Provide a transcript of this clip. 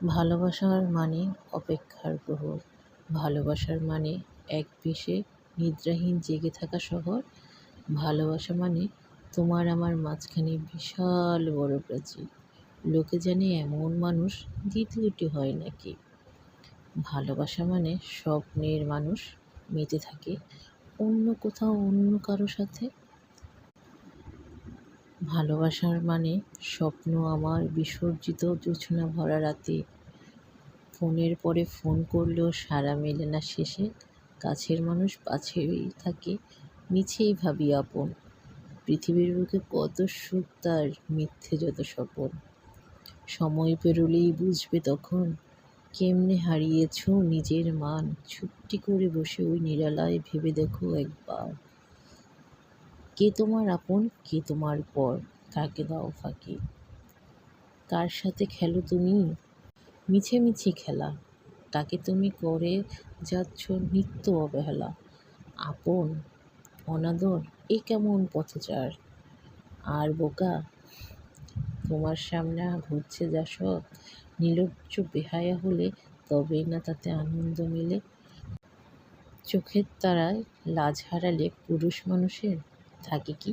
ভালোবাসার মানে অপেক্ষার প্রহর, ভালোবাসার মানে এক বেশে নিদ্রাহীন জেগে থাকা শহর, ভালোবাসা মানে তোমার আমার মাঝখানে বিশাল বড় প্রাচীর। লোকে জানে এমন মানুষ দ্বিতীয়টি হয় নাকি। ভালোবাসা মানে স্বপ্নের মানুষ মেতে থাকে অন্য কোথাও অন্য কারো সাথে। ভালোবাসার মানে স্বপ্ন আমার বিসর্জিত জোছনা ভরা রাতে, ফোনের পরে ফোন করলেও সাড়া মেলে না শেষে, কাছের মানুষ পাশেই থাকে মিছেই ভাবি আপন। পৃথিবীর বুকে কত সুখ তার, মিথ্যে যত স্বপন। সময় পেরোলেই বুঝবে তখন কেমনে হারিয়েছ নিজের মান। চুপটি করে বসে ওই নিরালায় ভেবে দেখো একবার, কে তোমার আপন কে তোমার পর, কাকে দাও ফাঁকি। কার সাথে খেলো তুমি মিছে মিছে খেলা, তাকে তুমি করে যাচ্ছ নিত্য অবহেলা। আপন অনাদর এ কেমন পথচার, আর বোকা তোমার সামনে ঘুরছে যা সব। নির্লজ্জ বেহায়া হলে তবেই না তাতে আনন্দ মেলে। চোখের তারায় লাজ হারালে পুরুষ মানুষের থাকে কি